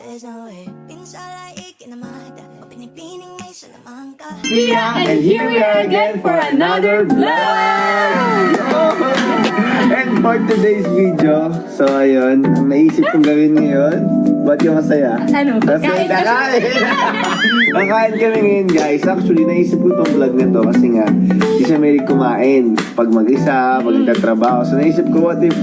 There's no way. Pinsalaik kinamada. Pinipining may salamang ka. And here we are again for another vlog! And for today's video, so ayun, ang naisip kong gawin ngayon, ba't yung masaya? Ano? Kasi Kain ka? kakain! Kakain kami ngayon guys. Actually, naisip ko itong vlog na to kasi nga, di siya may kumain. Pag mag-isa, pag nagtatrabaho. So naisip ko, what if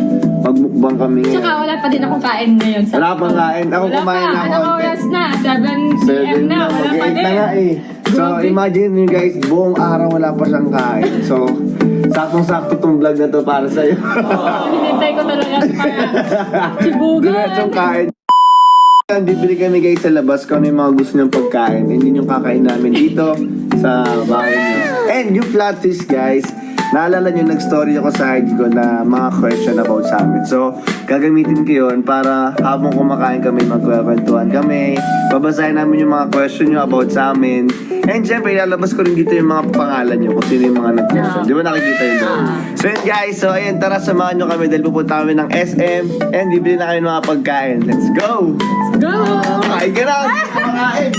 magmukbang kami ngayon? Tsaka wala pa din akong kain ngayon. Wala pang kain. Ako Wala kumain pa. na Anong konti. oras na? 7 p.m. na. Wala pa mag-8 din. na nga eh. So, Grabe. imagine nyo guys, buong araw wala pa siyang kain. So, saktong-sakto tong vlog na to para sa'yo. Hinintay ko talaga para sibugan. Diretsong kain. Bibili kami guys sa labas kung ano yung mga gusto niyong pagkain. And yun yung kakain namin dito sa bahay niyo. And yung plot twist guys, naalala nyo, nag-story ako sa IG ko na mga question about sa amin. So, gagamitin ko yun para habang kumakain kami, magkwentuhan kami. Babasahin namin yung mga question nyo about sa amin. And syempre, ilalabas ko rin dito yung mga pangalan nyo kung sino yung mga nag-question. Di ba nakikita yun doon? So yun guys, so ayun, tara samahan nyo kami dahil pupunta kami ng SM and bibili na kami ng mga pagkain. Let's go! Go! Kain ka na! Kain!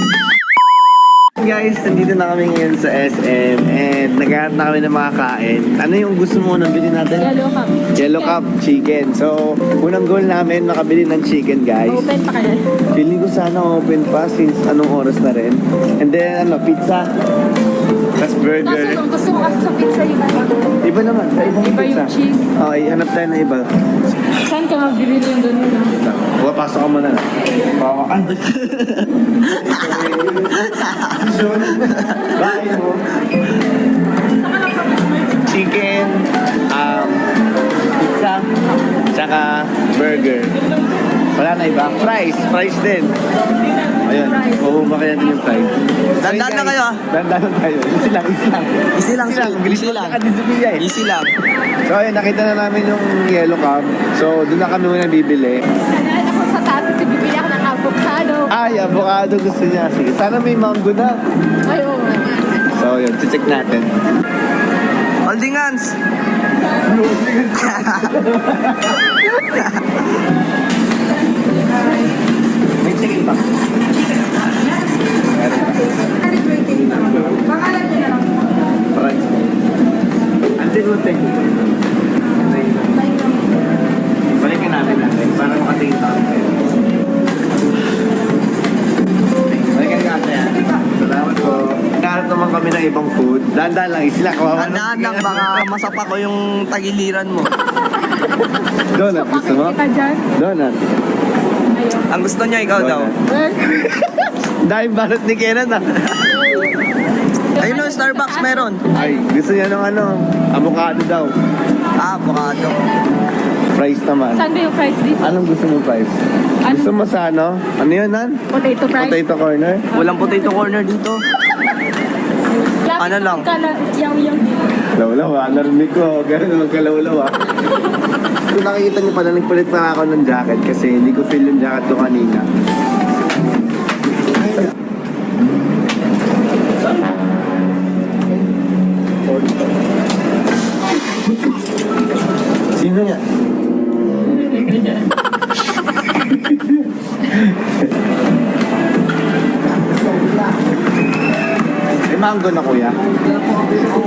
Guys, nandito na kami ngayon sa SM and naghahanap na kami ng mga kain. Ano yung gusto mo nang bilhin natin? Yellow cup. Yellow Cup Chicken. So, unang goal namin, makabili ng chicken, guys. Open pa kaya? Feeling ko sana open pa since anong oras na rin. And then, pizza. Tapos burger. Kaso gusto ko kasi sa pizza iba. Iba naman, sa ibang Iba pizza. yung cheese. Okay, hanap tayo na iba. Saan ka magbibili yung doon? Huwag, pasok ka muna na. Pawakan. Bakit mo? Chicken, pizza, tsaka burger. Wala na iba. Fries din. Ayun, uumakin natin yung fries. Dandan na kayo, ah. Dandan lang tayo. Easy lang. Easy lang, Bilis easy lang. Nakadisipiya eh. Easy lang. So ayun, nakita na namin yung yellow cup. So doon na kami muna bibili. Nalala ko sa tato si bibili ako ng avocado. Ay, avocado gusto niya. Sige, sana may mango na. Ay, oo. So yun, check natin. Holding hands. May chicken pa. Fries. Until we'll take it. Balikan natin para makatingin tayo. Balikan ka yan. Salamat po. Nakaharap naman kami ng ibang food. Dahan-dahan lang, isla. Kawawa Tandaan lang, baka masapa ko yung tagiliran mo. Donut, gusto mo? Kita dyan. Donut. Ayun. Ang gusto niya, ikaw daw. Dahil balot ni Kenan ah. Ayun o, Starbucks meron. Ay, gusto niya ng avocado daw. Ah, avocado. Fries naman. Saan ba yung fries dito? Anong gusto mo fries? Ano? Gusto mo sa ano? Ano yun, Nan? Potato fries? Potato corner? Walang potato corner dito. Ano lang? Yang dito. Lawlaw ah, narinig ko. Ganun naman kalawlaw ah. Kung nakikita niyo pala, nagpalit na ako ng jacket kasi hindi ko feel yung jacket ko kanina. Sino niya? May mango na kuya.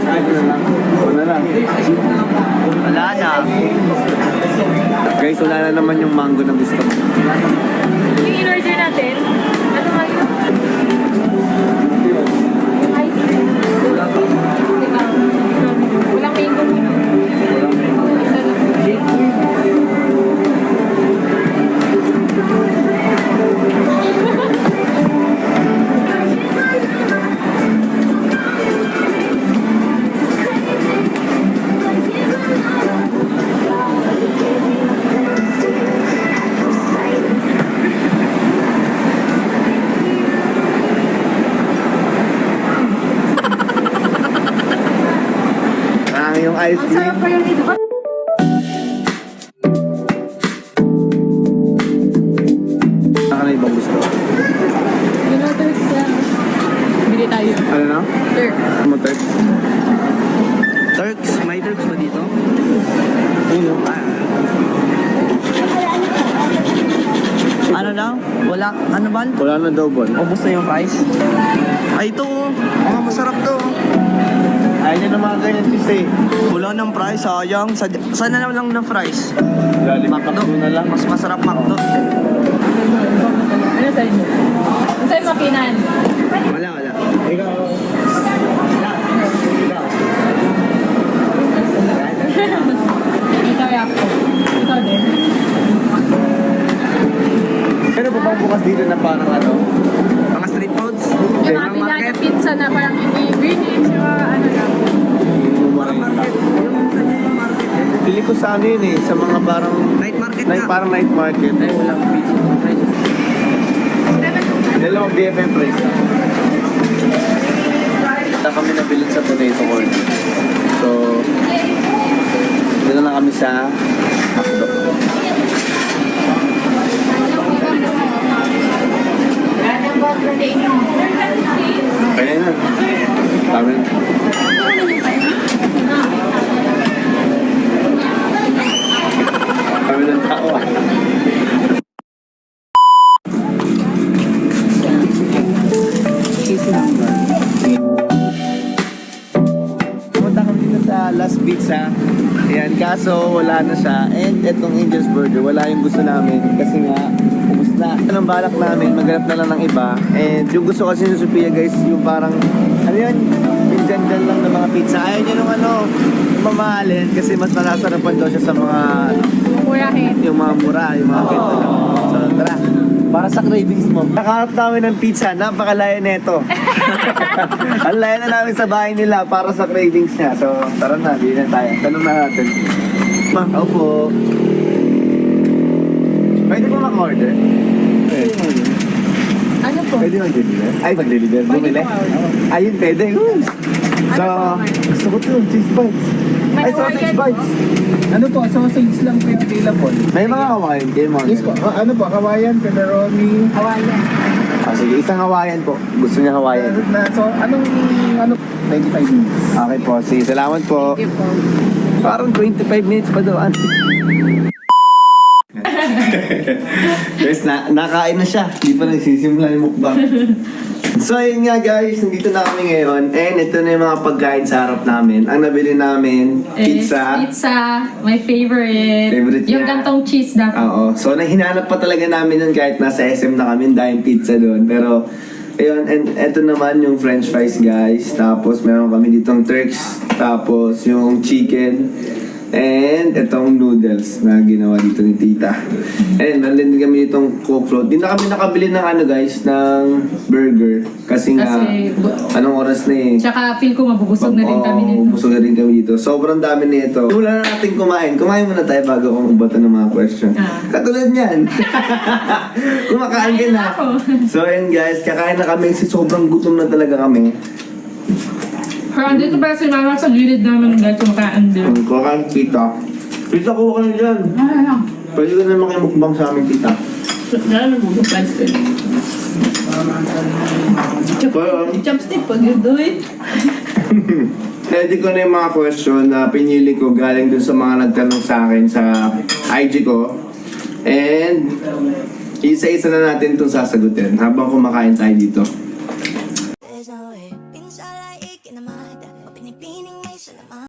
Ay, na lang. Wala na. Wala na. Guys, wala na naman yung mango na gusto ko. Yung in-order natin, ano nga yun? Yung ice cream. Diba? Walang mango muna. Isa lang. Yung ice Ang cream. sarap pa yung dito. Saka na ibang gusto. Yung order siya. Bili tayo. Ano na? Sir. Matek. Turks? May Turks ba dito? Ayun. Ah. Ano lang? Wala. Ano ba? Wala na daw ba? Ubus na yung price. Ay, ito oh. Mga masarap to. Ayaw niya ng mga ganyan kasi. Wala ng price, sayang. Sana naman lang ng price. Lalimatak mo na lang. Mas masarap McDo. Ano sa'yo? Ano sa'yo makinan? Wala. Ikaw. Ikaw ako. Ikaw din. Ano ba bang bukas dito na parang ano? Mga street foods. Yung mga binana pizza na parang hindi Greenwich, yung mga ano lang. Pili ko sa ano yun eh, sa mga parang Night market na. parang night market. Ay, walang pizza. Dalawang BFM price. Wala kami nabilad sa potato corn. So, dito na kami sa McDo. Kaya na. Tama na. Kami ng tao ah. Pumunta kami dito sa Last Pizza. Ayan, kaso wala na siya. And etong Angel's Burger, wala yung gusto namin. Kasi nga, ubus na. Anong balak namin, maghanap na lang ng iba. And yung gusto kasi ni Sophia guys, yung parang, ano yun, yung dyan lang ng mga pizza. Ayaw niya nung ano, mamahalin. Kasi mas masasarapan daw siya sa mga, Murahin. yung mga mura, yung mga benta lang. So tara, para sa cravings mo. Nakaharap namin ng pizza, napakalaya neto. Ang laya na namin sa bahay nila para sa cravings niya. So tara na, di na tayo. Tanong na natin. Ma'am, opo. Pwede po mag-order? Ano po? Pwede mag-deliver? Ay, mag-deliver. Bumili? Ayun, pwede. So, gusto ko to, cheese bites. Ay, sausage bites. Ano po, sausage lang po yung available. May mga Hawaiian kayo mga Yes po, ano po, Hawaiian, pepperoni. Hawaiian. Sige, isang Hawaiian po. Gusto niya Hawaiian. So, anong, 25 minutes. Okay po, sige. Salamat po. Thank you po. Parang 25 minutes pa doon. Guys, nakain na siya. Hindi pa nagsisimula yung mukbang. So, ayun nga guys. Nandito na kami ngayon. And ito na yung mga pagkain sa harap namin. Ang nabili namin, pizza. Pizza, my favorite. Favorite Yung niya. gantong cheese dapat. Oo. So, nahinanap pa talaga namin yun kahit nasa SM na kami. Dahil pizza doon. Pero, ayun. And ito naman yung french fries guys. Tapos, meron kami ditong Turks. Tapos, yung chicken. And itong noodles na ginawa dito ni Tita. And meron din kami itong Coke float. Di na kami nakabili ng ano guys, ng burger. Kasi nga, anong oras na eh. Tsaka feel ko mabubusog na rin kami nito. Busog na rin kami dito. Sobrang dami nito. Wala na natin kumain. Kumain muna tayo bago akong umbatan ng mga question. Katulad niyan. Kumakain ka na. ako. So ayun guys, kakain na kami. Kasi sobrang gutom na talaga kami. Parang dito pala si Mama sa gilid namin guys, kumakain din. Kakain tita. Tita, kuha ka na dyan. Pwede ka naman kayo mukbang sa amin, tita. Chopstick pag you do it. Ready ko na yung mga question na pinili ko galing dun sa mga nagtanong sa akin sa IG ko. And isa-isa na natin itong sasagutin habang kumakain tayo dito.